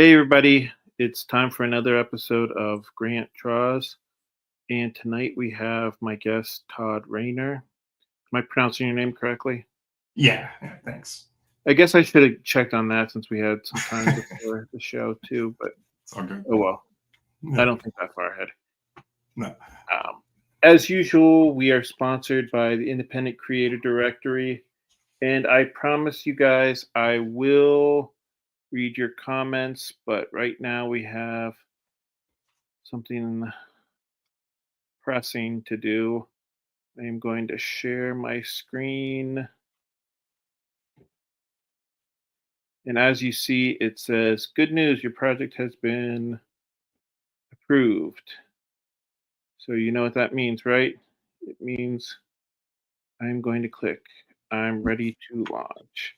Hey, everybody. It's time for another episode of Grant Draws. And tonight we have my guest, Todd Rayner. Am I pronouncing your name correctly? Yeah, thanks. I guess I should have checked on that since we had some time before the show, too. But It's all good. oh well. Yeah. I don't think that far ahead. No. As usual, we are sponsored by the Independent Creator Directory. And I promise you guys I will read your comments. But right now we have something pressing to do. I am going to share my screen. And as you see, it says, good news, your project has been approved. So you know what that means, right? It means I'm going to click, I'm ready to launch.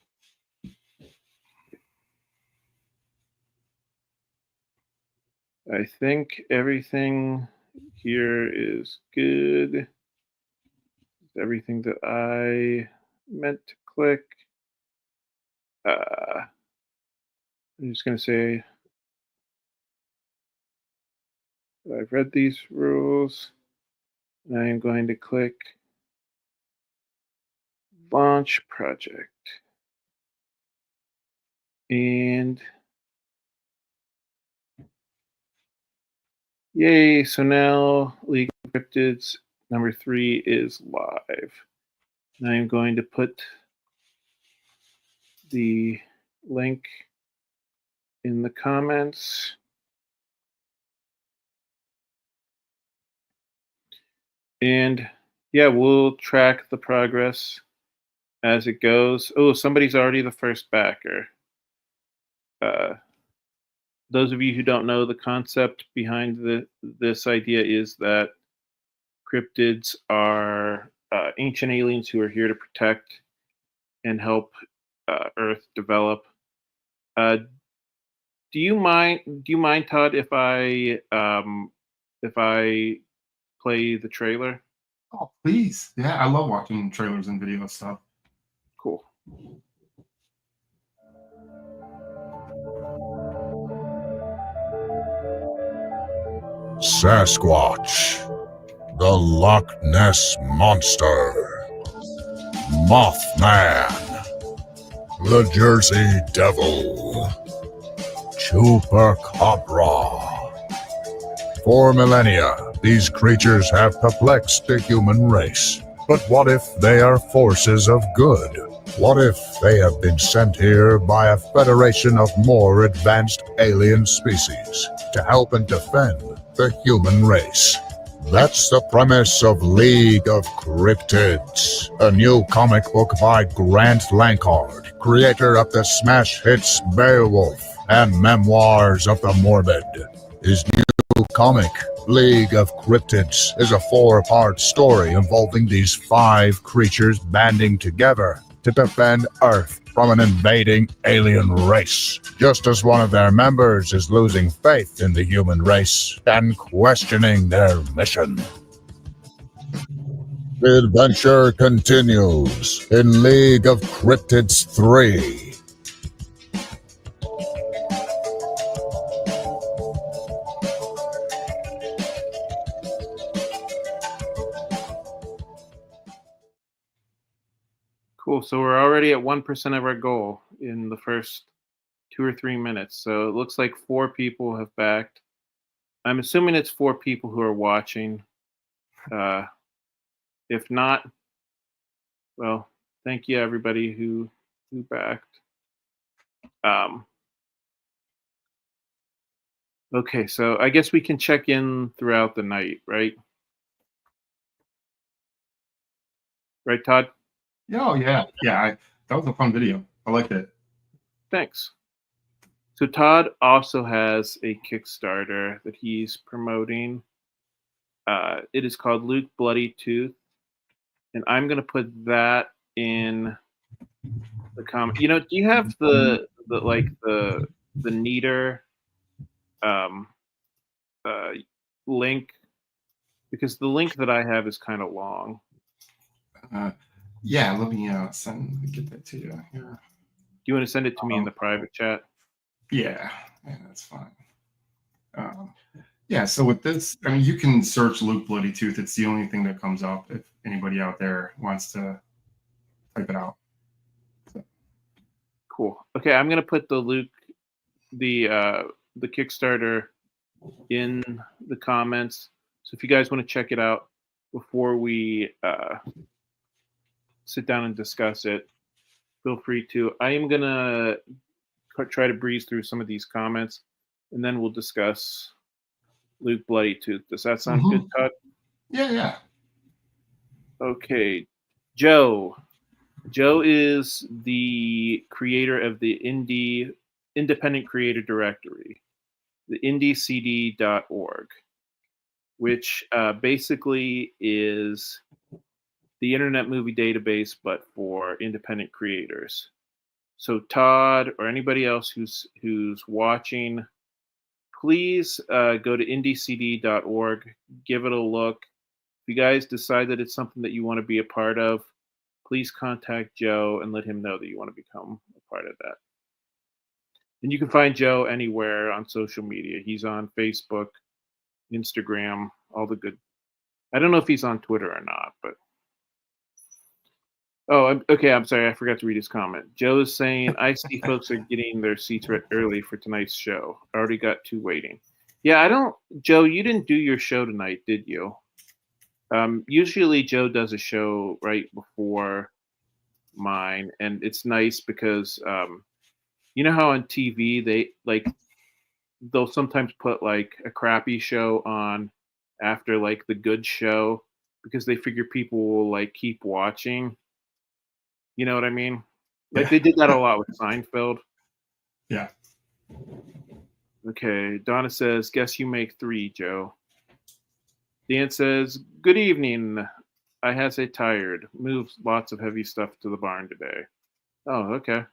I think everything here is good. Everything that I meant to click. I'm just going to say I've read these rules. And I am going to click launch project. And yay, so now League of Cryptids number 3 is live. And I am going to put the link in the comments. And yeah, we'll track the progress as it goes. Oh, somebody's already the first backer. Those of you who don't know, the concept behind this idea is that cryptids are ancient aliens who are here to protect and help Earth develop. Do you mind, Todd, if I play the trailer? Oh, please. Yeah, I love watching trailers and video stuff. Cool. Sasquatch, the Loch Ness Monster, Mothman, the Jersey Devil, Chupacabra. For millennia, these creatures have perplexed the human race. But what if they are forces of good? What if they have been sent here by a federation of more advanced alien species to help and defend the human race? That's the premise of League of Cryptids, a new comic book by Grant Lankard, creator of the smash hits Beowulf and Memoirs of the Morbid. His new comic, League of Cryptids, is a 4-part story involving these 5 creatures banding together to defend Earth from an invading alien race, just as one of their members is losing faith in the human race and questioning their mission. The adventure continues in League of Cryptids 3. Cool. So we're already at 1% of our goal in the first 2 or 3 minutes. So it looks like 4 people have backed. I'm assuming it's 4 people who are watching. If not, well, thank you everybody who backed. Okay, so I guess we can check in throughout the night, right? Right, Todd? Oh, yeah. Yeah, that was a fun video. I liked it. Thanks. So Todd also has a Kickstarter that he's promoting. It is called Luke Bloody Tooth. And I'm going to put that in the comment. You know, do you have the neater link? Because the link that I have is kind of long. Yeah, let me get that to you. Yeah. Do you want to send it to me in the private chat? Yeah. Yeah, that's fine. Yeah, so with this, I mean, you can search Luke Bloody Tooth. It's the only thing that comes up if anybody out there wants to type it out. So, Cool. Okay, I'm gonna put the Kickstarter in the comments. So if you guys want to check it out before we sit down and discuss it, feel free to. I am gonna try to breeze through some of these comments, and then we'll discuss Luke Bloody Tooth. Does that sound good, Todd? yeah. Okay, Joe. Joe is the creator of the Independent Creator Directory, the indiecd.org, which basically is the Internet Movie Database, but for independent creators. So Todd or anybody else who's watching, please go to indiecd.org, give it a look. If you guys decide that it's something that you want to be a part of, please contact Joe and let him know that you want to become a part of that. And you can find Joe anywhere on social media. He's on Facebook, Instagram, all the good. I don't know if he's on Twitter or not, but. Oh, okay. I'm sorry. I forgot to read his comment. Joe is saying, I see folks are getting their seats early for tonight's show. I already got 2 waiting. Yeah, Joe, you didn't do your show tonight, did you? Usually Joe does a show right before mine, and it's nice because you know how on TV they'll sometimes put like a crappy show on after like the good show because they figure people will like keep watching. You know what I mean? Like they did that a lot with Seinfeld. Yeah. Okay, Donna says, guess you make 3, Joe. Dan says, good evening. I has a tired. Moves lots of heavy stuff to the barn today. Oh, okay. I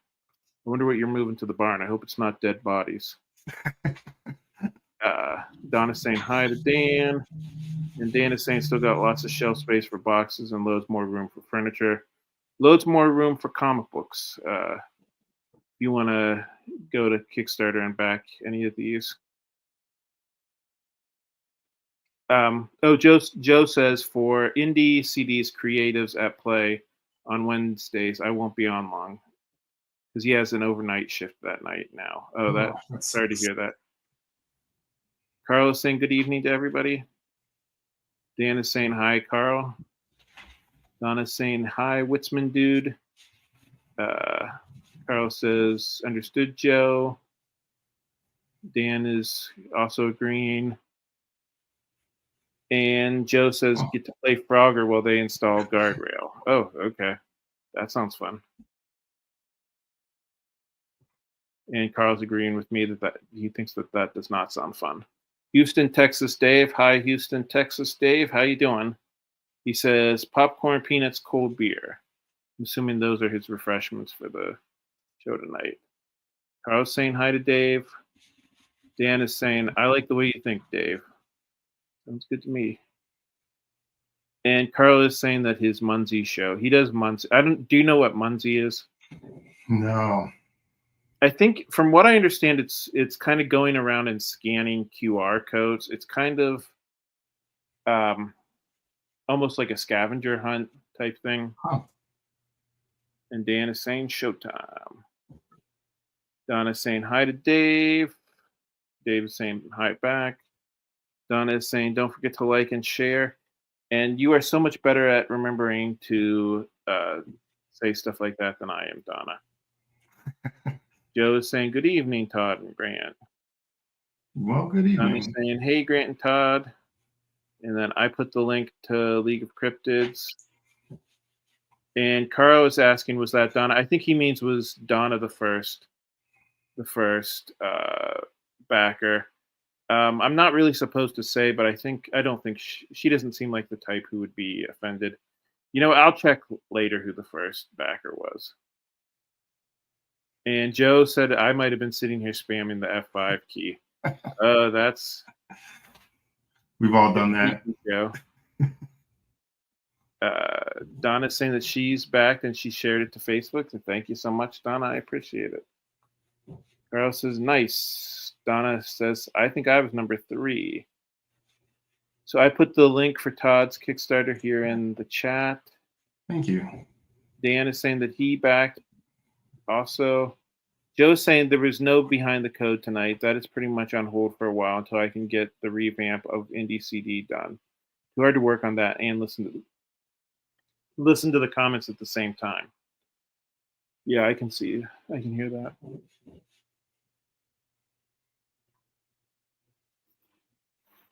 wonder what you're moving to the barn. I hope it's not dead bodies. Donna's saying hi to Dan. And Dan is saying still got lots of shelf space for boxes and loads more room for furniture. Loads more room for comic books. If you want to go to Kickstarter and back any of these. Joe says for indie CDs creatives at play on Wednesdays, I won't be on long because he has an overnight shift that night now. Sorry to hear that. Carl is saying good evening to everybody. Dan is saying hi, Carl. Donna's saying hi, Witzman dude. Carl says understood, Joe. Dan is also agreeing. And Joe says get to play Frogger while they install guardrail. Oh, okay. That sounds fun. And Carl's agreeing with me that he thinks that does not sound fun. Houston, Texas Dave. Hi, Houston, Texas Dave. How you doing? He says popcorn, peanuts, cold beer. I'm assuming those are his refreshments for the show tonight. Carl's saying hi to Dave. Dan is saying, I like the way you think, Dave. Sounds good to me. And Carl is saying that his Munzie show. He does Munzie. Do you know what Munzie is? No. I think from what I understand, it's kind of going around and scanning QR codes. It's kind of almost like a scavenger hunt type thing. Huh. And Dan is saying showtime. Donna is saying hi to Dave. Dave is saying hi back. Donna is saying don't forget to like and share. And you are so much better at remembering to say stuff like that than I am, Donna. Joe is saying good evening, Todd and Grant. Well, good evening. Donna's saying hey, Grant and Todd. And then I put the link to League of Cryptids. And Caro is asking, was that Donna? I think he means was Donna the first backer. I'm not really supposed to say, but I don't think she doesn't seem like the type who would be offended. You know, I'll check later who the first backer was. And Joe said I might have been sitting here spamming the F5 key. That's. We've all done that. Joe. Donna's saying that she's back and she shared it to Facebook. And thank you so much, Donna. I appreciate it. Carl says, nice. Donna says, I think I was number 3. So I put the link for Todd's Kickstarter here in the chat. Thank you. Dan is saying that he backed also. Joe's saying there was no behind the code tonight. That is pretty much on hold for a while until I can get the revamp of Indie CD done. Too hard to work on that and listen to the comments at the same time. Yeah, I can see. I can hear that.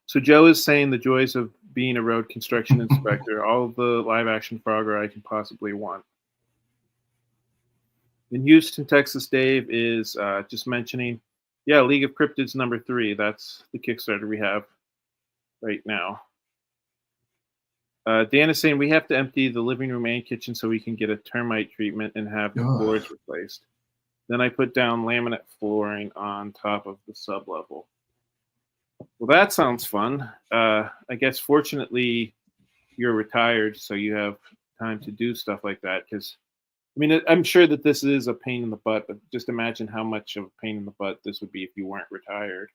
So Joe is saying the joys of being a road construction inspector, all the live action Frogger I can possibly want. In Houston, Texas, Dave is just mentioning, yeah, League of Cryptids number 3. That's the Kickstarter we have right now. Dan is saying we have to empty the living room and kitchen so we can get a termite treatment and have the floors replaced. Then I put down laminate flooring on top of the sublevel. Well, that sounds fun. I guess fortunately you're retired, so you have time to do stuff like that. Because, I mean, I'm sure that this is a pain in the butt, but just imagine how much of a pain in the butt this would be if you weren't retired.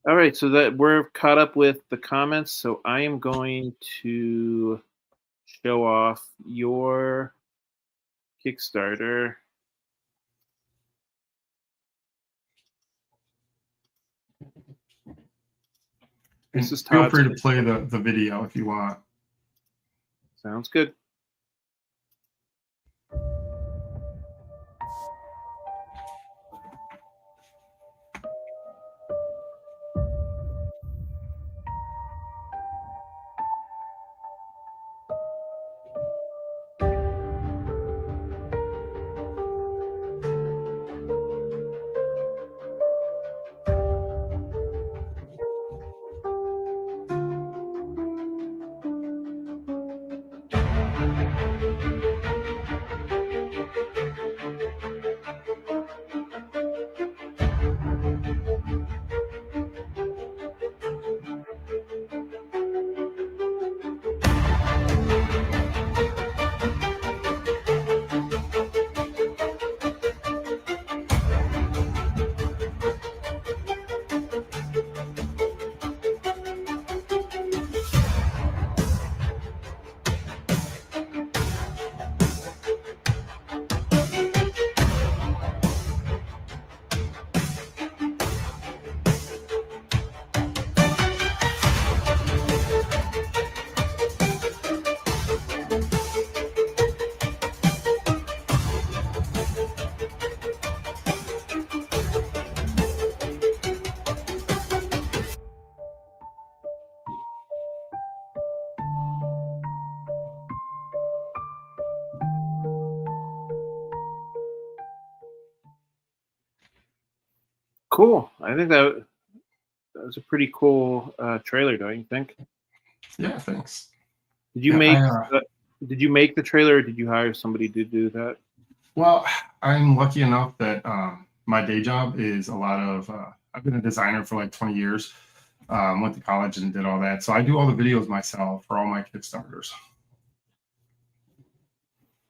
All right, so that we're caught up with the comments. So I am going to show off your Kickstarter. This is feel Todd's free to play the video if you want. Sounds good. Cool. I think that was a pretty cool trailer, don't you think? Yeah, thanks. Did you did you make the trailer, or did you hire somebody to do that? Well, I'm lucky enough that my day job is a lot of. I've been a designer for like 20 years. Went to college and did all that, so I do all the videos myself for all my Kickstarters.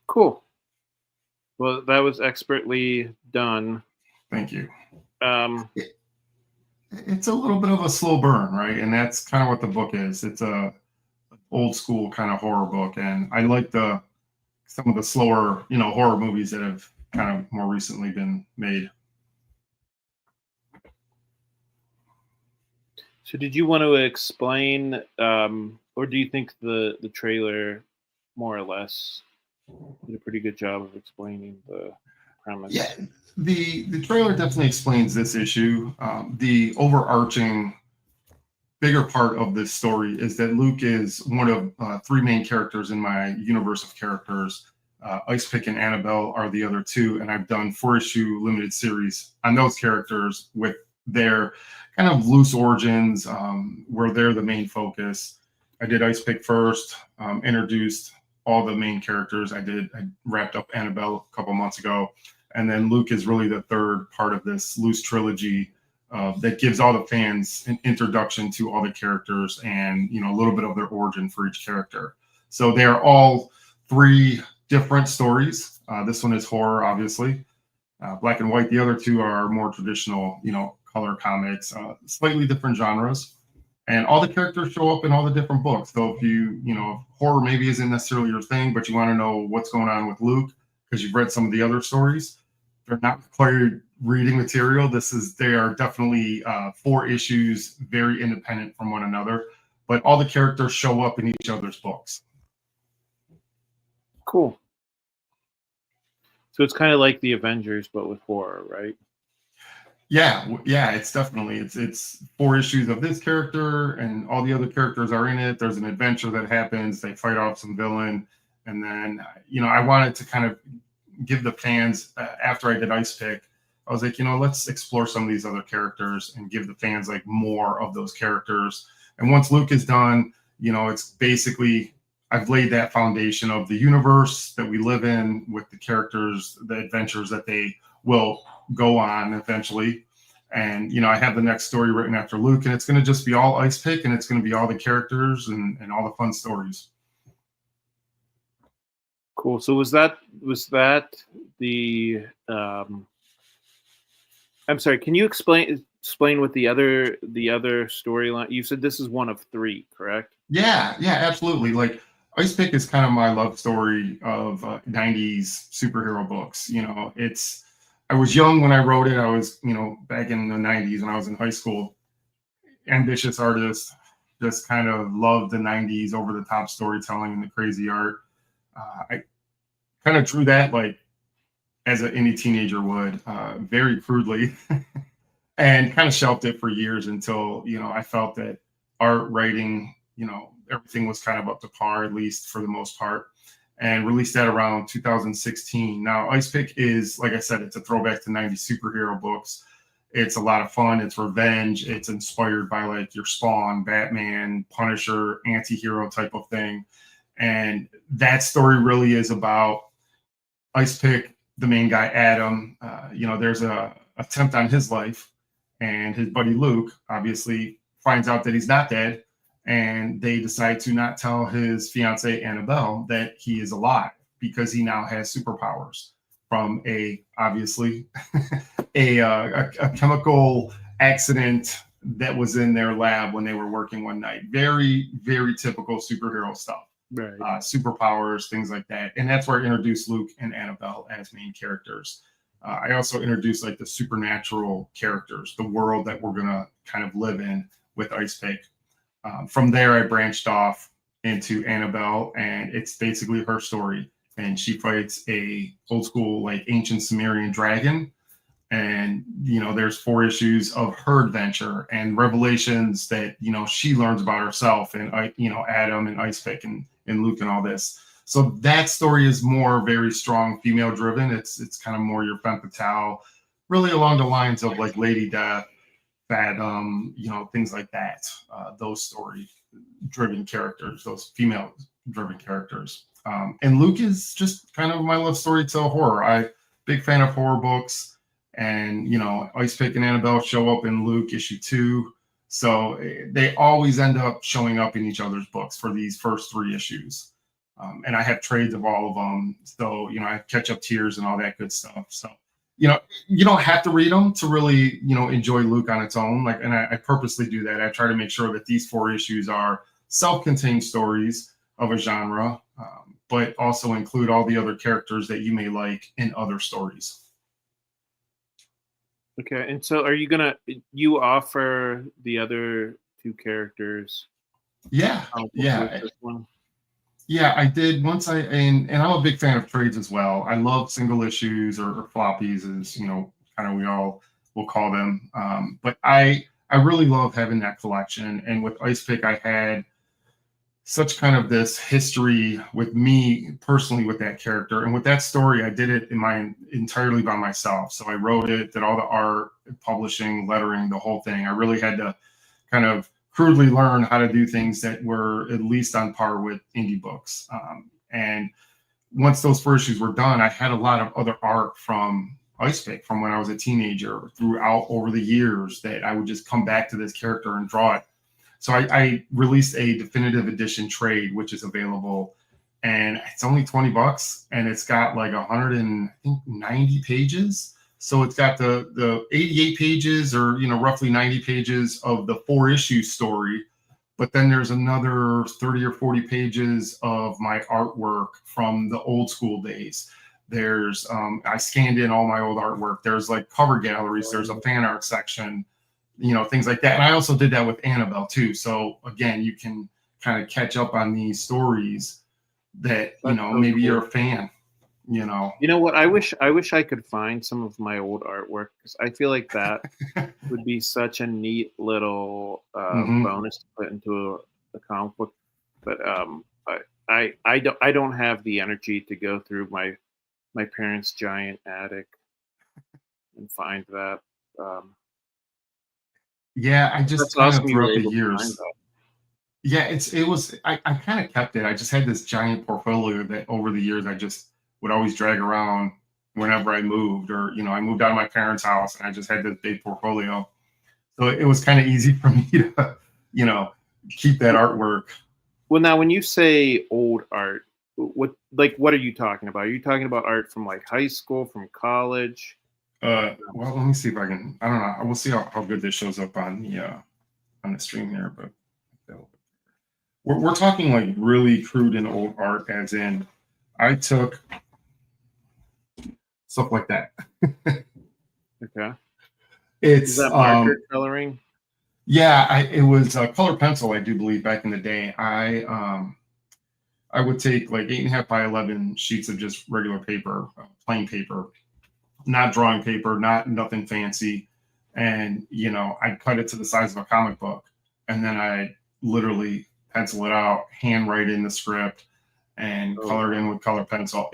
Cool. Well, that was expertly done. Thank you. It's a little bit of a slow burn, right? And that's kind of what the book is. It's a old school kind of horror book, and I like some of the slower, horror movies that have kind of more recently been made. So, did you want to explain, or do you think the trailer more or less did a pretty good job of explaining the premise? Yeah. The trailer definitely explains this issue. The overarching bigger part of this story is that Luke is one of 3 main characters in my universe of characters. Ice Pick and Annabelle are the other 2, and I've done 4-issue limited series on those characters with their kind of loose origins, where they're the main focus. I did Ice Pick first, introduced all the main characters. I wrapped up Annabelle a couple months ago. And then Luke is really the third part of this loose trilogy that gives all the fans an introduction to all the characters and, a little bit of their origin for each character. So they are all 3 different stories. This one is horror, obviously. Black and white. The other two are more traditional, color comics, slightly different genres. And all the characters show up in all the different books. So if horror maybe isn't necessarily your thing, but you want to know what's going on with Luke because you've read some of the other stories, they're not required reading material. They are definitely 4 issues, very independent from one another, but all the characters show up in each other's books. Cool. So it's kind of like the Avengers, but with horror, right? Yeah, it's definitely it's 4 issues of this character, and all the other characters are in it. There's an adventure that happens. They fight off some villain, and then I wanted to kind of give the fans after I did Ice Pick, I was like, let's explore some of these other characters and give the fans like more of those characters. And once Luke is done, it's basically I've laid that foundation of the universe that we live in with the characters, the adventures that they will go on eventually. And I have the next story written after Luke, and it's going to just be all Ice Pick, and it's going to be all the characters and all the fun stories. Cool. So was that the I'm sorry, can you explain what the other storyline? You said this is one of 3, correct? Yeah, absolutely. Like Ice Pick is kind of my love story of 90s superhero books. I was young when I wrote it. I was, back in the 90s when I was in high school, ambitious artist, just kind of loved the 90s over the top storytelling and the crazy art. I kind of drew that like as any teenager would, very crudely, and kind of shelved it for years until, I felt that art, writing, everything was kind of up to par, at least for the most part, and released that around 2016. Now, Ice Pick is, like I said, it's a throwback to 90s superhero books. It's a lot of fun. It's revenge. It's inspired by like your Spawn, Batman, Punisher, anti-hero type of thing. And that story really is about Ice Pick, the main guy, Adam. There's a attempt on his life, and his buddy Luke obviously finds out that he's not dead, and they decide to not tell his fiancee Annabelle that he is alive because he now has superpowers from obviously a chemical accident that was in their lab when they were working one night. Very, very typical superhero stuff. Right. Superpowers, things like that. And that's where I introduced Luke and Annabelle as main characters. I also introduced like the supernatural characters, the world that we're going to kind of live in with Ice Pick. From there, I branched off into Annabelle, and it's basically her story. And she fights a old school, like ancient Sumerian dragon. And, there's 4 issues of her adventure and revelations that, she learns about herself and, Adam and Ice Pick and Luke and all this. So that story is more very strong female driven. It's kind of more your femme fatale, really along the lines of like Lady Death, Fathom, things like that. Those story driven characters, those female driven characters. And Luke is just kind of my love story to horror. Big fan of horror books, and Ice Pick and Annabelle show up in Luke issue 2. So they always end up showing up in each other's books for these first 3 issues. And I have trades of all of them. So, I have catch up tiers and all that good stuff. So, you don't have to read them to really, enjoy Luke on its own. And I purposely do that. I try to make sure that these 4 issues are self-contained stories of a genre, but also include all the other characters that you may like in other stories. Okay, and so you offer the other 2 characters? Yeah. This one? Yeah, I did once and I'm a big fan of trades as well. I love single issues or floppies, as kind of we all will call them. But I really love having that collection. And with Ice Pick, I had such kind of this history with me personally with that character. And with that story, I did it entirely by myself. So I wrote it, did all the art, publishing, lettering, the whole thing. I really had to kind of crudely learn how to do things that were at least on par with indie books. And once those 4 issues were done, I had a lot of other art from Ice Pick from when I was a teenager throughout over the years that I would just come back to this character and draw it. So I released a definitive edition trade, which is available, and it's only $20, and it's got like 190 pages. So it's got the 88 pages, or roughly 90 pages of the 4-issue story, but then there's another 30 or 40 pages of my artwork from the old school days. There's I scanned in all my old artwork. There's like cover galleries. There's a fan art section, things like that. And I also did that with Annabelle too. So again, you can kind of catch up on these stories that That's so maybe cool. you're a fan. You know what? I wish I could find some of my old artwork, because I feel like that would be such a neat little Mhm. bonus to put into a comic book. But I don't have the energy to go through my parents' giant attic and find that. Um, Yeah, I just that's kind of awesome you were throughout the able to find years. that. Yeah, it was I kind of kept it. I just had this giant portfolio that over the years I just would always drag around whenever I moved, or I moved out of my parents' house and I just had this big portfolio. So it was kind of easy for me to, you know, keep that artwork. Well, now when you say old art, what are you talking about? Are you talking about art from like high school, from college? Well, let me see if I can. I don't know. We'll see how good this shows up on the stream here, but we're talking like really crude and old art, as in I took stuff like that. Okay. Is It's that marker coloring? Yeah, it was color pencil, I do believe, back in the day. I would take like 8.5 by 11 sheets of just regular paper, plain paper, not drawing paper, nothing fancy, and I'd cut it to the size of a comic book, and then I literally pencil it out, handwrite in the script, and Oh, color it in wow. with color pencil.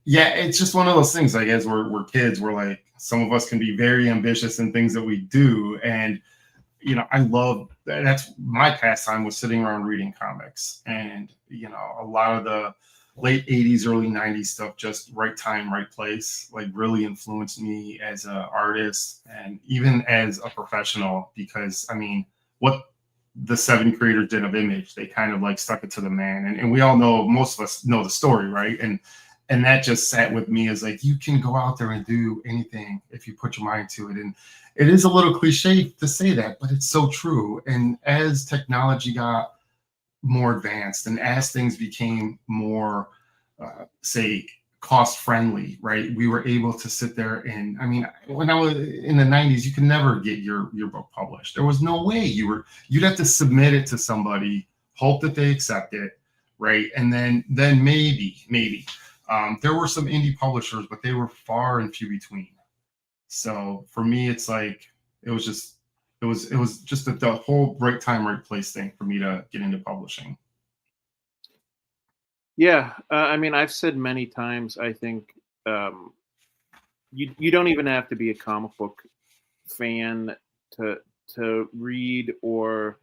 Yeah, it's just one of those things. Like, as we're kids, we're like, some of us can be very ambitious in things that we do, and I love that's my pastime, was sitting around reading comics. And a lot of the late 80s, early 90s stuff, just right time, right place, like really influenced me as an artist and even as a professional. Because I mean, what the 7 creators did of Image, they kind of like stuck it to the man. And we all know, most of us know the story, right? And that just sat with me as like, you can go out there and do anything if you put your mind to it. And it is a little cliche to say that, but it's so true. And as technology got more advanced, and as things became more, say, cost friendly, right? We were able to sit there, and I mean, when I was in the 90s, you could never get your book published. There was no way. You'd have to submit it to somebody, hope that they accept it, right? And then maybe. There were some indie publishers, but they were far and few between. So for me, it's like it was just the whole right time, right place thing for me to get into publishing. Yeah, I mean, I've said many times, I think um, you don't even have to be a comic book fan to read or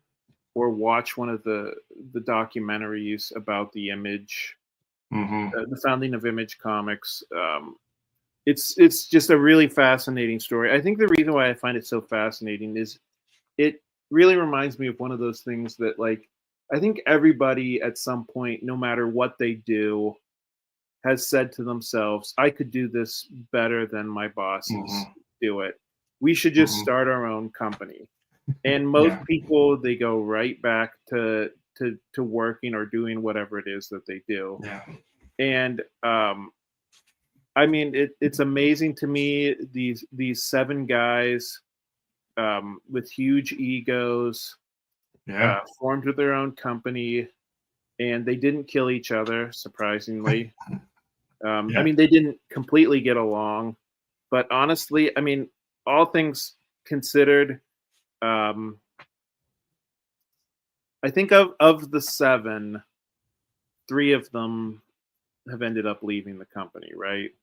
watch one of the documentaries about the Image, Hmm. the founding of Image Comics. It's just a really fascinating story. I think the reason why I find it so fascinating is it really reminds me of one of those things that, like, I think everybody at some point, no matter what they do, has said to themselves, I could do this better than my bosses Hmm. do it. We should just Hmm. start our own company. And most Yeah. people, they go right back to working or doing whatever it is that they do. Yeah. And I mean, it's amazing to me, these 7 guys with huge egos Yeah. formed their own company, and they didn't kill each other, surprisingly. I Yeah. mean, they didn't completely get along, but honestly, I mean, all things considered, um, I think of the 7, 3 of them have ended up leaving the company, right?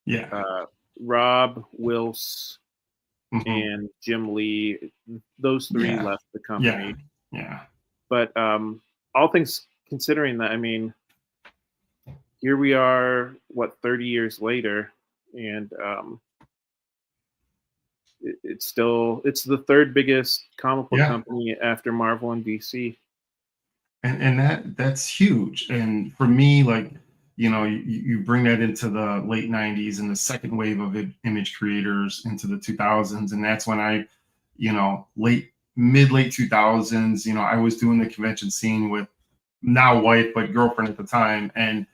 Yeah. Uh, Rob, Wills, Hmm. and Jim Lee, those 3 Yeah. left the Yeah. company. Yeah. But all things considering, that, I mean, here we are, what, 30 years later, and it's the third biggest comic book Yeah. company after Marvel and DC. And that's huge. And for me, like, you bring that into the late 90s and the second wave of image creators into the 2000s. And that's when I, late 2000s, I was doing the convention scene with now wife, but girlfriend at the time. And,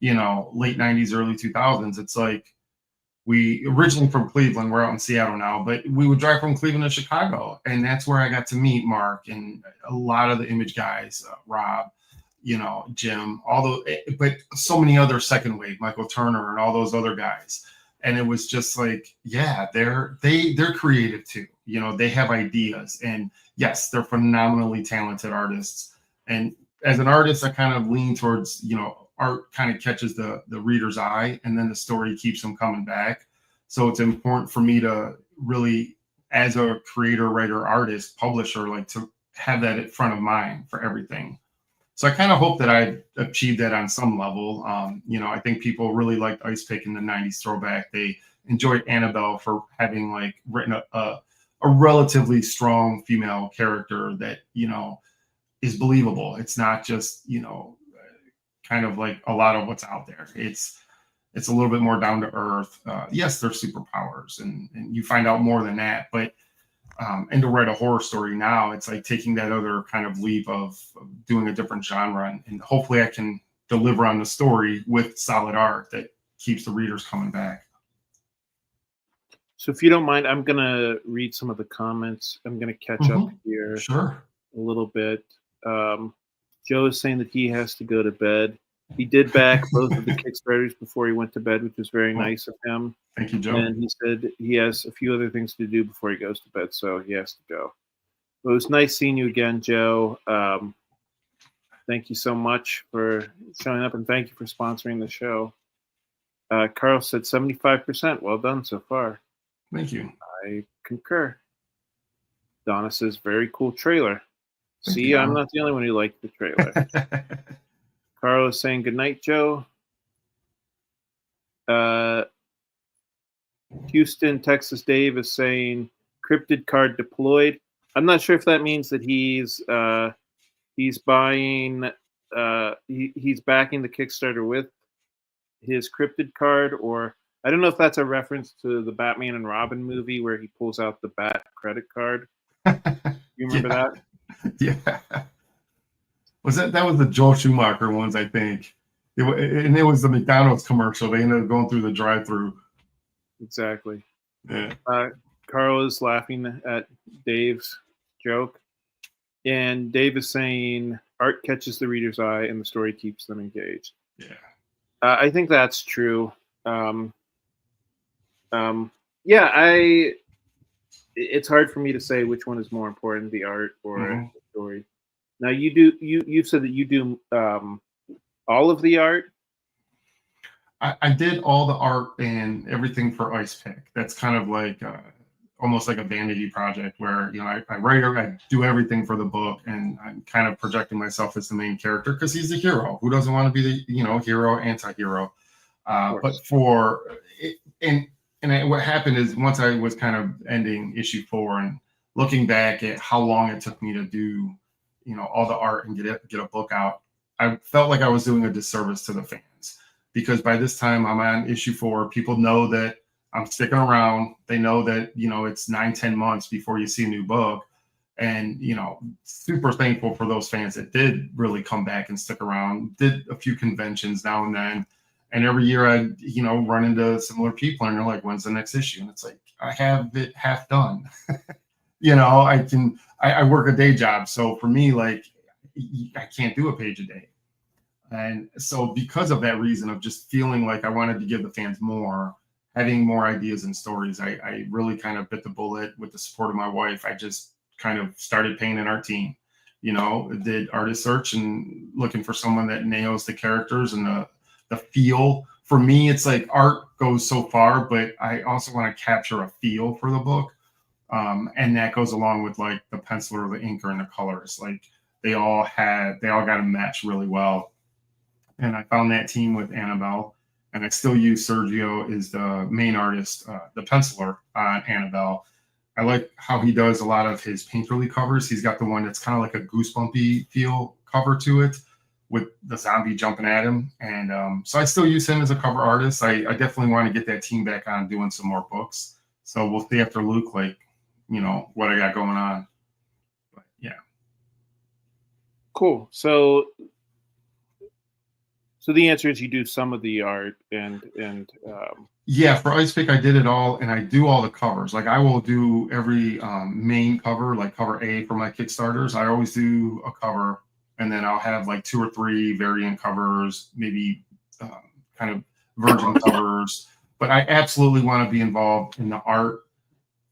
late 90s, early 2000s, it's like, we originally from Cleveland, we're out in Seattle now, but we would drive from Cleveland to Chicago. And that's where I got to meet Mark and a lot of the image guys, Rob, Jim, but so many other second wave, Michael Turner and all those other guys. And it was just like, yeah, they're creative too. They have ideas, and yes, they're phenomenally talented artists. And as an artist, I kind of lean towards, art kind of catches the reader's eye, and then the story keeps them coming back. So it's important for me to really, as a creator, writer, artist, publisher, like to have that at front of mind for everything. So I kind of hope that I achieved that on some level. I think people really liked Ice Pick in the 90s throwback. They enjoyed Annabelle for having like written a relatively strong female character that, is believable. It's not just, kind of like a lot of what's out there. It's a little bit more down to earth. Yes, there's superpowers and you find out more than that, but and to write a horror story now, it's like taking that other kind of leap of doing a different genre, and hopefully I can deliver on the story with solid art that keeps the readers coming back. So if you don't mind, I'm going to read some of the comments. I'm going to catch up here Sure. a little bit. Joe is saying that he has to go to bed. He did back both of the Kickstarters before he went to bed, which was very nice of him. Thank you, Joe. And he said he has a few other things to do before he goes to bed, so he has to go. It was nice seeing you again, Joe. Thank you so much for showing up, and thank you for sponsoring the show. Carl said 75%. Well done so far. Thank you. I concur. Donna says, very cool trailer. See, you, I'm not the only one who liked the trailer. Carl is saying, good night, Joe. Houston, Texas Dave is saying, cryptid card deployed. I'm not sure if that means that he's buying, he's backing the Kickstarter with his cryptid card, or I don't know if that's a reference to the Batman and Robin movie where he pulls out the Bat credit card. You remember that? Yeah. That was the Joel Schumacher ones, I think. It was the McDonald's commercial. They ended up going through the drive-through. Exactly. Yeah. Carl is laughing at Dave's joke. And Dave is saying art catches the reader's eye and the story keeps them engaged. Yeah. I think that's true. It's hard for me to say which one is more important, the art or the story. Now you said that you do all of the art. I did all the art and everything for Ice Pick. That's kind of like almost like a vanity project where, I write, I do everything for the book, and I'm kind of projecting myself as the main character because he's the hero. Who doesn't want to be the, hero, anti-hero? But for it, and what happened is once I was kind of ending issue 4 and looking back at how long it took me to do, all the art and get a book out, I felt like I was doing a disservice to the fans, because by this time I'm on issue 4. People know that I'm sticking around. They know that, it's 9-10 months before you see a new book. And, super thankful for those fans that did really come back and stick around, did a few conventions now and then. And every year I, run into similar people and they're like, when's the next issue? And it's like, I have it half done. I work a day job. So for me, like, I can't do a page a day. And so because of that reason of just feeling like I wanted to give the fans more, having more ideas and stories, I really kind of bit the bullet with the support of my wife. I just kind of started painting our team, did artist search and looking for someone that nails the characters and the feel. For me, it's like art goes so far, but I also want to capture a feel for the book. And that goes along with like the penciler, the inker, and the colors. Like they all got to match really well. And I found that team with Annabelle, and I still use Sergio as the main artist, the penciler on Annabelle. I like how he does a lot of his painterly covers. He's got the one that's kind of like a goosebumpy feel cover to it. with the zombie jumping at him. And so I still use him as a cover artist. I definitely want to get that team back on doing some more books. So we'll see after Luke, like, what I got going on. But yeah. Cool. So the answer is you do some of the art and yeah, for Ice Pick, I did it all, and I do all the covers. Like, I will do every main cover, like cover A for my Kickstarters. I always do a cover, and then I'll have like 2 or 3 variant covers, maybe kind of virgin covers. But I absolutely want to be involved in the art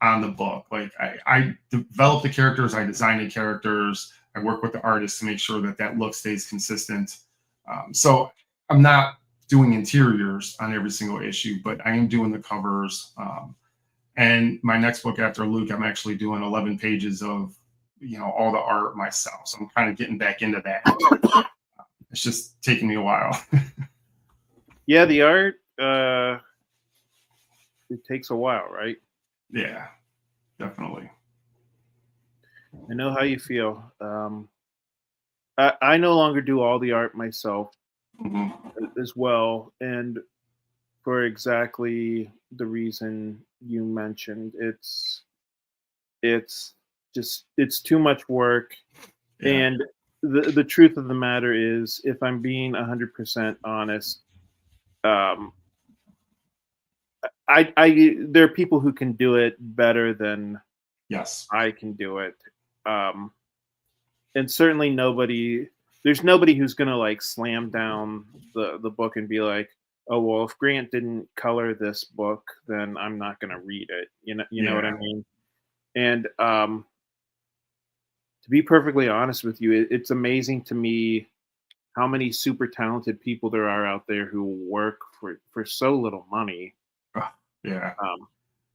on the book. Like, I develop the characters, I design the characters, I work with the artists to make sure that look stays consistent. So I'm not doing interiors on every single issue, but I am doing the covers. And my next book after Luke, I'm actually doing 11 pages of, all the art myself. So I'm kind of getting back into that. It's just taking me a while. Yeah, the art, it takes a while, right? Yeah, definitely. I know how you feel. I no longer do all the art myself. As well, and for exactly the reason you mentioned. It's too much work. Yeah. And the truth of the matter is, if I'm being 100% honest, there are people who can do it better than I can do it, and certainly there's nobody who's gonna like slam down the book and be like, oh well, if Grant didn't color this book, then I'm not gonna read it. You know what I mean? And to be perfectly honest with you, it's amazing to me how many super talented people there are out there who work for so little money. Yeah. I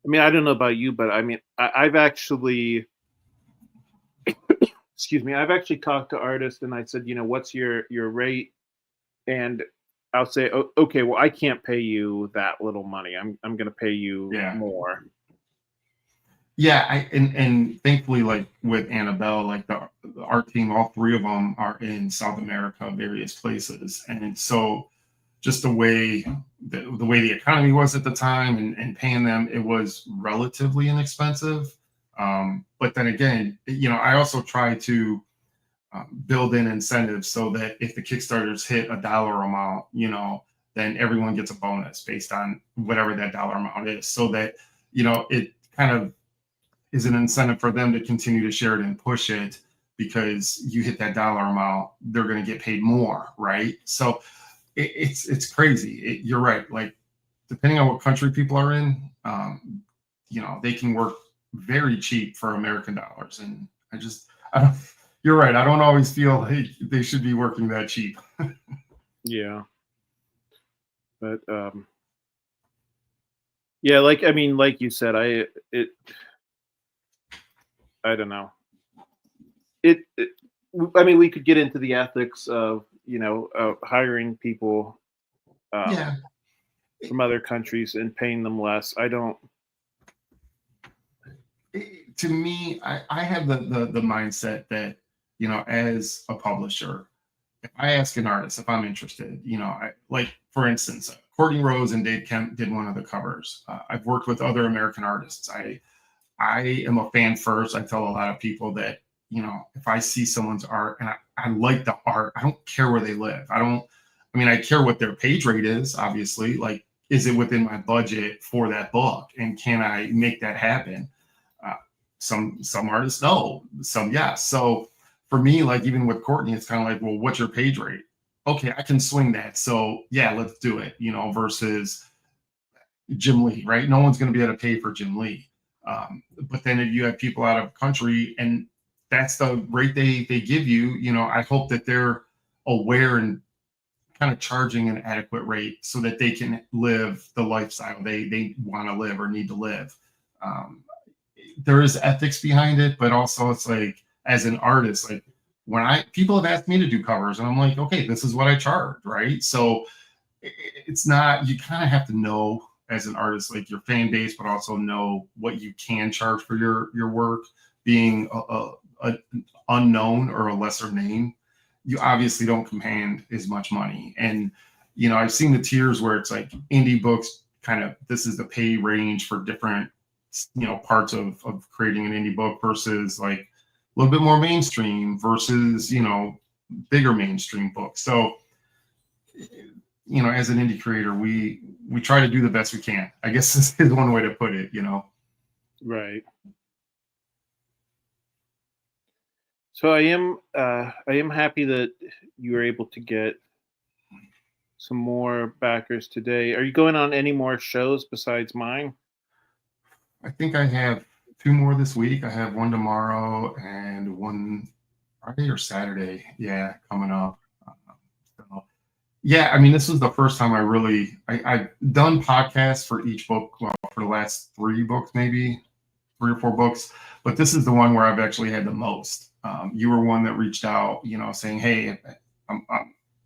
mean, I don't know about you, but I mean, I've actually excuse me, I've actually talked to artists and I said, what's your rate? And I'll say, oh, okay, well, I can't pay you that little money. I'm going to pay you more. Yeah, and thankfully, like with Annabelle, like the art team, all 3 of them are in South America, various places, and so just the way the economy was at the time, and paying them, it was relatively inexpensive. But then again, I also try to build in incentives so that if the Kickstarters hit a dollar amount, then everyone gets a bonus based on whatever that dollar amount is, so that it kind of is an incentive for them to continue to share it and push it, because you hit that dollar amount, they're going to get paid more, right? So it's crazy. You're right. Like, depending on what country people are in, they can work very cheap for American dollars. And you're right. I don't always feel like they should be working that cheap. Yeah. But, yeah, like you said, I don't know. I mean, we could get into the ethics of, hiring people from other countries and paying them less. I don't. To me, I have the mindset that, as a publisher, if I ask an artist if I'm interested, like, for instance, Courtney Rose and Dave Kemp did one of the covers. I've worked with other American artists. I am a fan first. I tell a lot of people that, if I see someone's art and I like the art, I don't care where they live. I care what their page rate is, obviously. Like, is it within my budget for that book? And can I make that happen? Some artists, no, some yes. So for me, like, even with Courtney, it's kind of like, well, what's your page rate? Okay, I can swing that. So yeah, let's do it, versus Jim Lee, right? No one's going to be able to pay for Jim Lee. But then if you have people out of country and that's the rate they give you, I hope that they're aware and kind of charging an adequate rate so that they can live the lifestyle they want to live or need to live. There is ethics behind it, but also it's like, as an artist, like, when people have asked me to do covers and I'm like, okay, this is what I charge, right? So it's not, you kind of have to know as an artist, like, your fan base, but also know what you can charge for your work, being an unknown or a lesser name. you obviously don't command as much money. And, you know, I've seen the tiers where it's like indie books kind of, this is the pay range for different, you know, parts of creating an indie book versus like a little bit more mainstream versus, you know, bigger mainstream books. So, you know, as an indie creator, we try to do the best we can. I guess this is one way to put it, you know. Right. So I am happy that you were able to get some more backers today. Are you going on any more shows besides mine? I think I have 2 more this week. I have one tomorrow and one Friday or Saturday. Yeah, coming up. So, yeah, I mean, this was the first time I've done podcasts for each book, well, for the last 3 books, maybe 3 or 4 books, but this is the one where I've actually had the most. You were one that reached out, you know, saying, hey, I'm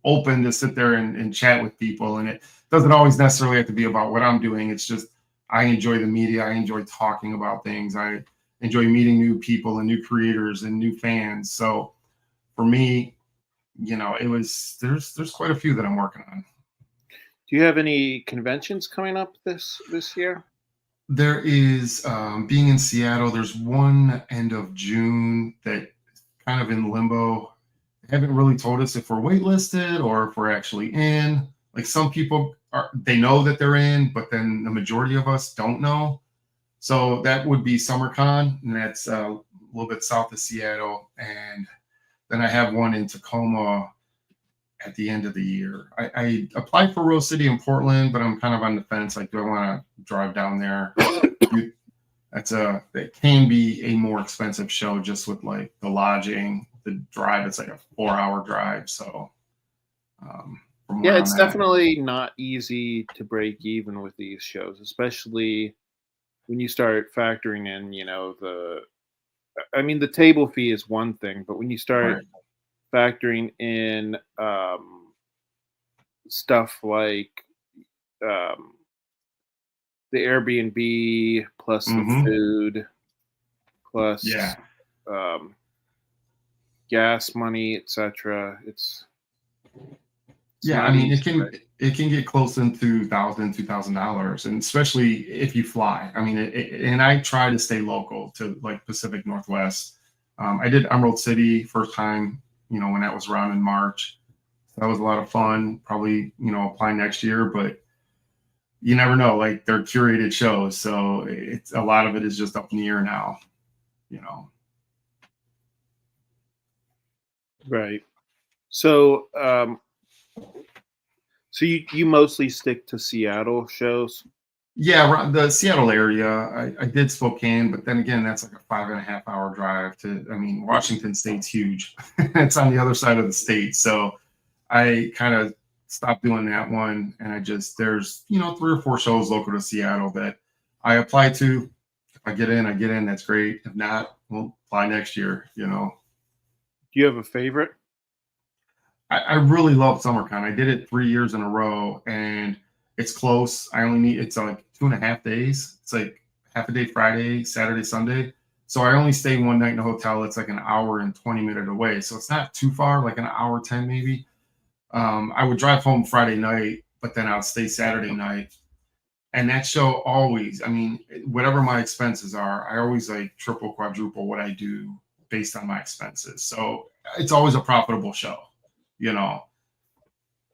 open to sit there and chat with people. And it doesn't always necessarily have to be about what I'm doing. It's just, I enjoy the media. I enjoy talking about things. I enjoy meeting new people and new creators and new fans. So for me, you know, there's quite a few that I'm working on. Do you have any conventions coming up this year? There is, being in Seattle, there's one end of June that kind of in limbo. They haven't really told us if we're waitlisted or if we're actually in. Like some people they know that they're in, but then the majority of us don't know. So that would be SummerCon, and that's a little bit south of Seattle. And then I have one in Tacoma at the end of the year. I applied for Rose City in Portland, but I'm kind of on the fence. Like, do I want to drive down there? It can be a more expensive show just with like the lodging, the drive. It's like a 4-hour drive. So, yeah, it's definitely not easy to break even with these shows, especially when you start factoring in, you know, the table fee is one thing, but when you start factoring in stuff like the Airbnb plus the food plus gas money, etc. I mean, it can get close into $1,000, and especially if you fly. I mean, and I try to stay local to like Pacific Northwest. I did Emerald City first time, you know, when that was around in March. So that was a lot of fun. Probably, you know, apply next year, but you never know. Like they're curated shows, so it's a lot of it is just up in the air now, you know. Right. So, so you mostly stick to Seattle shows? Yeah, around the Seattle area. I did Spokane, but then again, that's like a 5.5-hour drive to. I mean, Washington State's huge. It's on the other side of the state, so I kind of stopped doing that one. And there's, you know, 3 or 4 shows local to Seattle that I apply to. If I get in, I get in. That's great. If not, we'll apply next year. You know. Do you have a favorite? I really love SummerCon. I did it 3 years in a row, and it's close. It's like 2.5 days. It's like half a day Friday, Saturday, Sunday. So I only stay one night in a hotel. It's like an hour and 20 minutes away. So it's not too far, like an hour 10 maybe. I would drive home Friday night, but then I'll stay Saturday night. And that show always, I mean, whatever my expenses are, I always like triple, quadruple what I do based on my expenses. So it's always a profitable show, you know.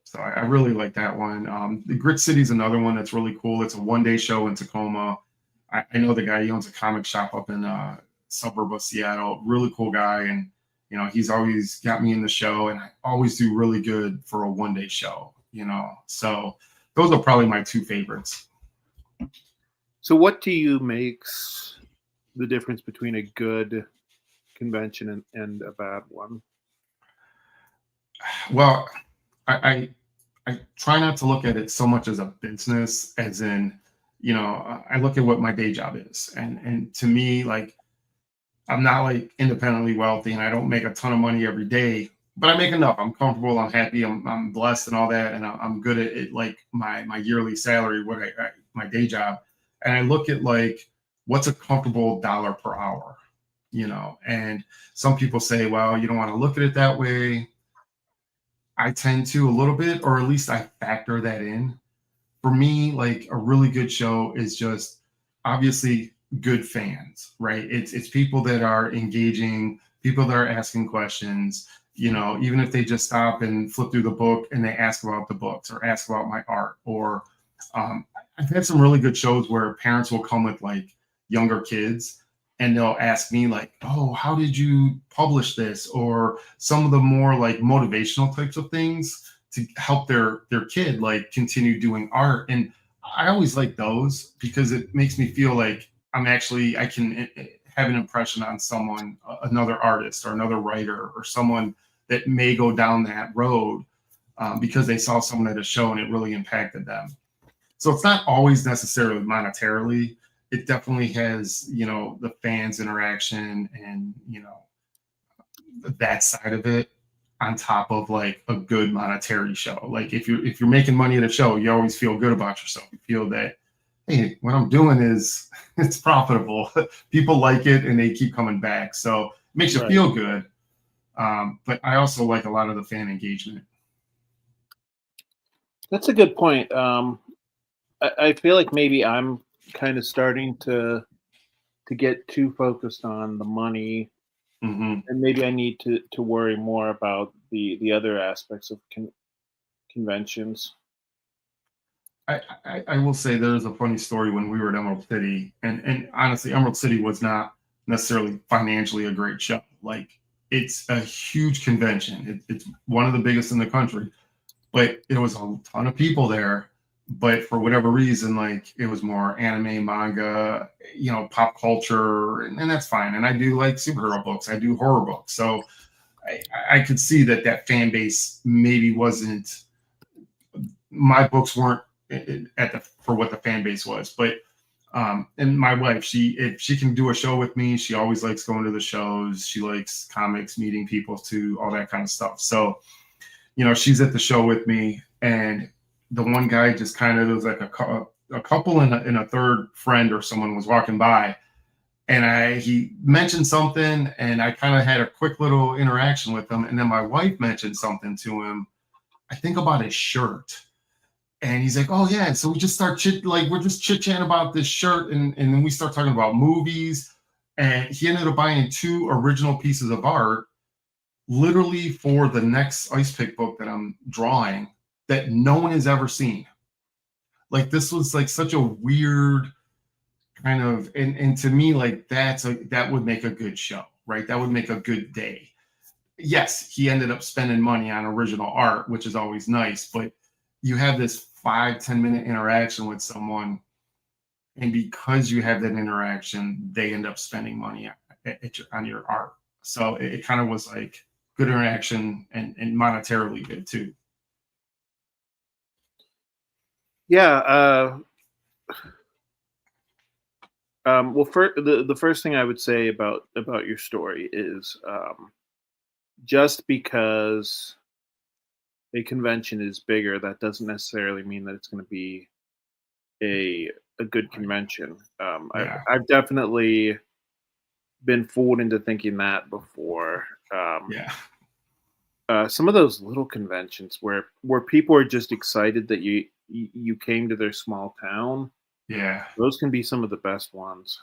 So I really like that one. The Grit City is another one that's really cool. It's a 1-day show in Tacoma. I know the guy. He owns a comic shop up in suburb of Seattle. Really cool guy, and you know he's always got me in the show, and I always do really good for a 1-day show. You know, so those are probably my 2 favorites. So, what do you makes the difference between a good convention and a bad one? Well, I try not to look at it so much as a business, as in, you know, I look at what my day job is. And to me, like, I'm not like independently wealthy and I don't make a ton of money every day, but I make enough. I'm comfortable. I'm happy. I'm blessed and all that. And I'm good at it, like my yearly salary, my day job. And I look at like, what's a comfortable dollar per hour, you know? And some people say, well, you don't want to look at it that way. I tend to a little bit, or at least I factor that in. For me, like a really good show is just obviously good fans, right? It's people that are engaging, people that are asking questions, even if they just stop and flip through the book and they ask about the books or ask about my art. Or um, I've had some really good shows where parents will come with like younger kids and they'll ask me like, oh, how did you publish this? Or some of the more like motivational types of things to help their kid like continue doing art. And I always like those because it makes me feel like I can have an impression on someone, another artist or another writer or someone that may go down that road because they saw someone at a show and it really impacted them. So it's not always necessarily monetarily. It definitely has, the fans interaction and, that side of it on top of like a good monetary show. Like if you're making money at a show, you always feel good about yourself. You feel that, hey, what I'm doing is it's profitable. People like it and they keep coming back. So it makes you Right. feel good. But I also like a lot of the fan engagement. That's a good point. I feel like maybe I'm kind of starting to get too focused on the money, Hmm. and maybe I need to worry more about the other aspects of conventions. I will say there's a funny story when we were at Emerald City, and honestly, Emerald City was not necessarily financially a great show. Like it's a huge convention. It's one of the biggest in the country, but it was a ton of people there. But for whatever reason, like it was more anime, manga, pop culture, and that's fine. And I do like superhero books. I do horror books, so I could see that fan base maybe wasn't. My books weren't at the for what the fan base was, but and my wife, if she can do a show with me, she always likes going to the shows. She likes comics, meeting people too, all that kind of stuff. So she's at the show with me, and the one guy just kind of, there was like a couple and a third friend or someone was walking by, and he mentioned something, and I kind of had a quick little interaction with him, and then my wife mentioned something to him, I think about his shirt, and he's like, "Oh yeah," so we just we're just chit chatting about this shirt, and then we start talking about movies, and he ended up buying two original pieces of art literally for the next ice pick book that I'm drawing that no one has ever seen. Like this was like such a weird kind of, and to me, like that would make a good show, right? That would make a good day. Yes, he ended up spending money on original art, which is always nice, but you have this 5-10 minute interaction with someone, and because you have that interaction, they end up spending money on your art. So it kind of was like good interaction and monetarily good too. Yeah. Well, the first thing I would say about your story is just because a convention is bigger, that doesn't necessarily mean that it's going to be a good Right. convention. Yeah. I've definitely been fooled into thinking that before. Yeah. Some of those little conventions where people are just excited that you came to their small town, Yeah. those can be some of the best ones.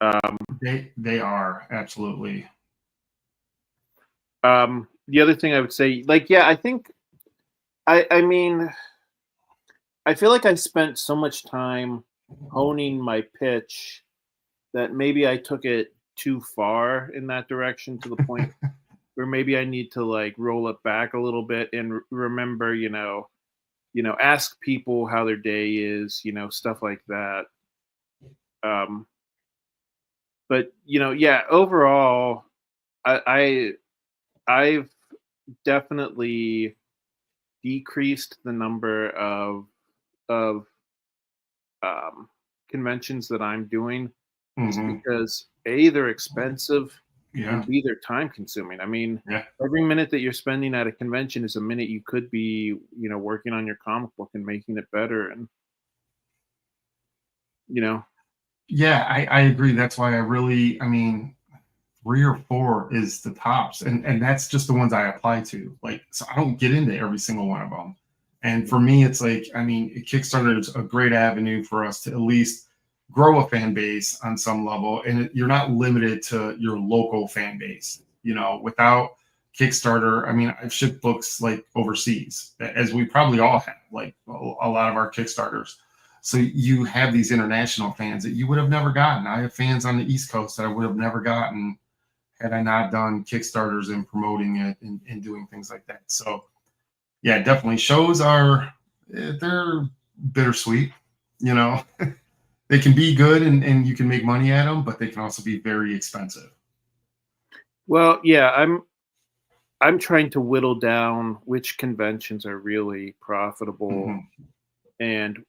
Um, They are absolutely. the other thing I would say, like, yeah, I think I mean, I feel like I spent so much time honing my pitch that maybe I took it too far in that direction to the point where maybe I need to like roll it back a little bit and remember, ask people how their day is, stuff like that. Um, but yeah, overall, I I've definitely decreased the number of um, conventions that I'm doing, just Hmm. because A, they're expensive, Yeah. and B, they're time consuming. I mean, Yeah. every minute that you're spending at a convention is a minute you could be, working on your comic book and making it better. And, you know, Yeah, I agree. That's why I mean, 3 or 4 is the tops, and that's just the ones I apply to. Like, so I don't get into every single one of them. And for me, it's like, I mean, Kickstarter is a great avenue for us to at least grow a fan base on some level, and you're not limited to your local fan base. You know, without Kickstarter, I mean, I've shipped books like overseas, as we probably all have, like a lot of our Kickstarters. So you have these international fans that you would have never gotten. I have fans on the East Coast that I would have never gotten had I not done Kickstarters and promoting it and doing things like that. So yeah, definitely shows are they're bittersweet. You know, they can be good and you can make money at them, but they can also be very expensive. Well, yeah, I'm trying to whittle down which conventions are really profitable, Hmm. and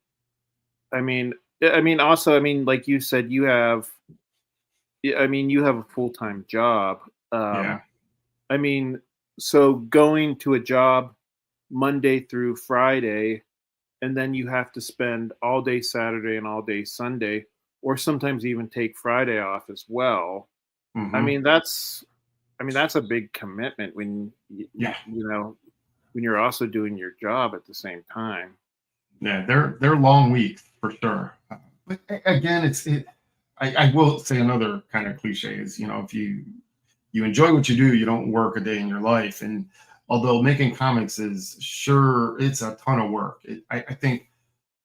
also, I mean, like you said, you have, yeah, I mean, you have a full time job. Yeah. I mean, so going to a job Monday through Friday, and then you have to spend all day Saturday and all day Sunday, or sometimes even take Friday off as well. I Hmm. mean, that's, that's a big commitment when Yeah. you know, when you're also doing your job at the same time. Yeah. They're long weeks for sure. But again, I will say another kind of cliche is, you know, if you enjoy what you do, you don't work a day in your life. And although making comics is sure, it's a ton of work. I think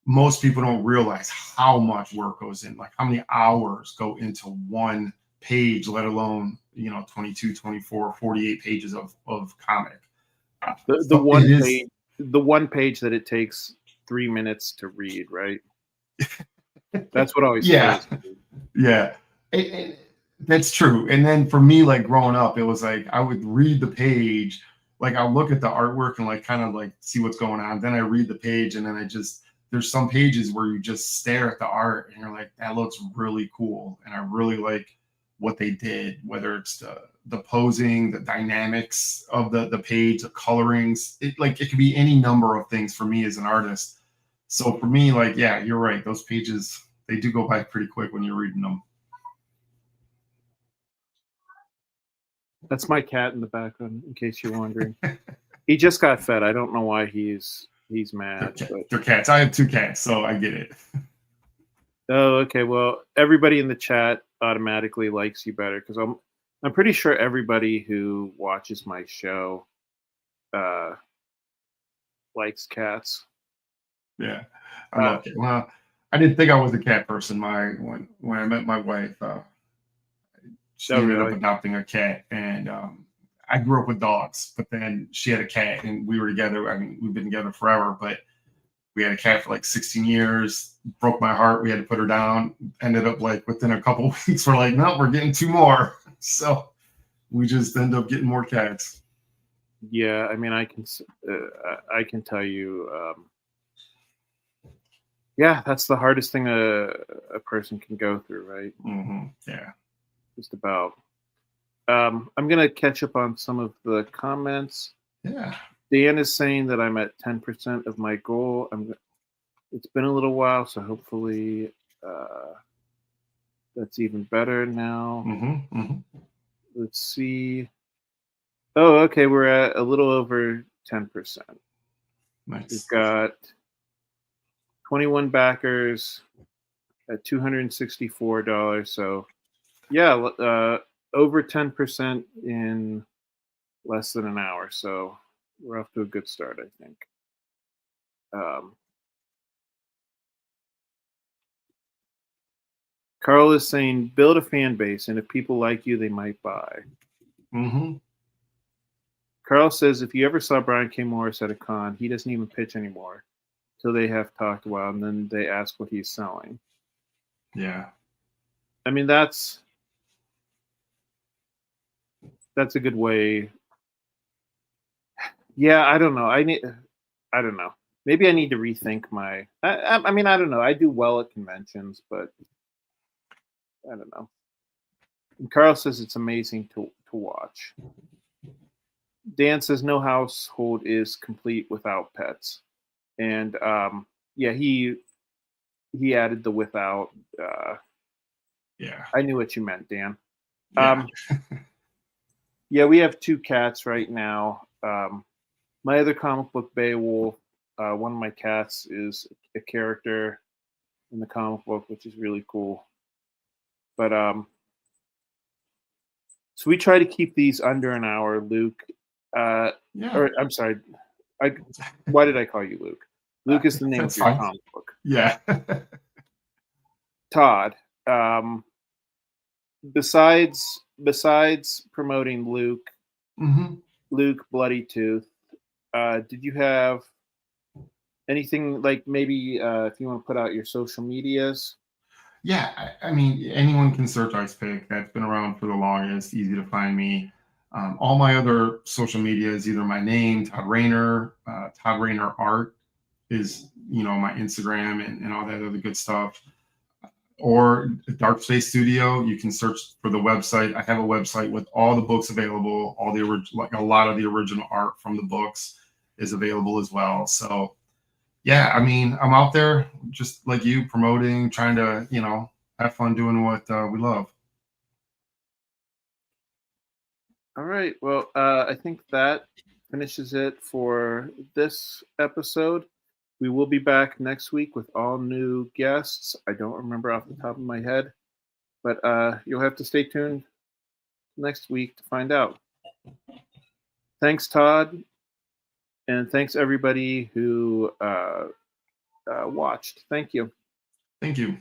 most people don't realize how much work goes in, like how many hours go into one page, let alone, you know, 22, 24, 48 pages of comic. The So it one is, page, the one page that it takes 3 minutes to read, right? That's what always yeah, kills me. yeah. That's true. And then for me, like growing up, it was like I would read the page, like I'll look at the artwork and like kind of like see what's going on. Then I read the page, and then there's some pages where you just stare at the art and you're like, that looks really cool. And I really like what they did, whether it's the posing, the dynamics of the page, the colorings. It could be any number of things for me as an artist. So for me, like, yeah, you're right. Those pages, they do go by pretty quick when you're reading them. That's my cat in the background, in case you're wondering. He just got fed. I don't know why he's They're, mad, but they're cats. I have 2 cats, so I get it. oh, okay. Well, everybody in the chat automatically likes you better because I'm pretty sure everybody who watches my show uh, likes cats. Yeah, I Uh, love cat. Well, I didn't think I was a cat person. When I met my wife, she oh, ended up really? adopting a cat, and I grew up with dogs, but then she had a cat, and we were together. I mean, we've been together forever, but we had a cat for like 16 years. Broke my heart. We had to put her down. Ended up like within a couple of weeks, we're like, no, we're getting 2 more. So we just end up getting more cats. Yeah. I mean, I can tell you. Yeah, that's the hardest thing a person can go through, right? Yeah. Just about. I'm gonna catch up on some of the comments. Yeah. Dan is saying that I'm at 10% of my goal. It's been a little while, so hopefully uh, that's even better now. Let's see. Oh, okay, we're at a little over 10%. We've Nice. got 21 backers at $264. So yeah, over 10% in less than an hour. So we're off to a good start, I think. Um, Carl is saying, build a fan base, and if people like you, they might buy. Hmm. Carl says, if you ever saw Brian K. Morris at a con, he doesn't even pitch anymore till they have talked a while, and then they ask what he's selling. Yeah. I mean, that's a good way. Yeah, I don't know. I don't know. Maybe I need to rethink my. I mean, I don't know. I do well at conventions, but I don't know. And Carl says it's amazing to watch. Dan says no household is complete without pets, and yeah, he added the without. Yeah. I knew what you meant, Dan. Yeah. Yeah, we have 2 cats right now. My other comic book, Beowulf, one of my cats is a character in the comic book, which is really cool. But so we try to keep these under an hour, Luke. Yeah. Or I'm sorry, why did I call you Luke? Luke is the name That's of your fine. comic book. Yeah. Todd, besides promoting hmm Luke Bloody Tooth, did you have anything like maybe if you want to put out your social medias? Yeah. I mean, anyone can search Ice Pick. That's been around for the longest. Easy to find me. All my other social media is either my name, Todd Rayner, Todd Rayner Art is, my Instagram and all that other good stuff. Or Dark Space Studio. You can search for the website. I have a website with all the books available. All the original, like a lot of the original art from the books is available as well. So yeah, I mean, I'm out there just like you, promoting, trying to, have fun doing what we love. All right. Well, I think that finishes it for this episode. We will be back next week with all new guests. I don't remember off the top of my head, but you'll have to stay tuned next week to find out. Thanks, Todd, and thanks everybody who watched. Thank you. Thank you.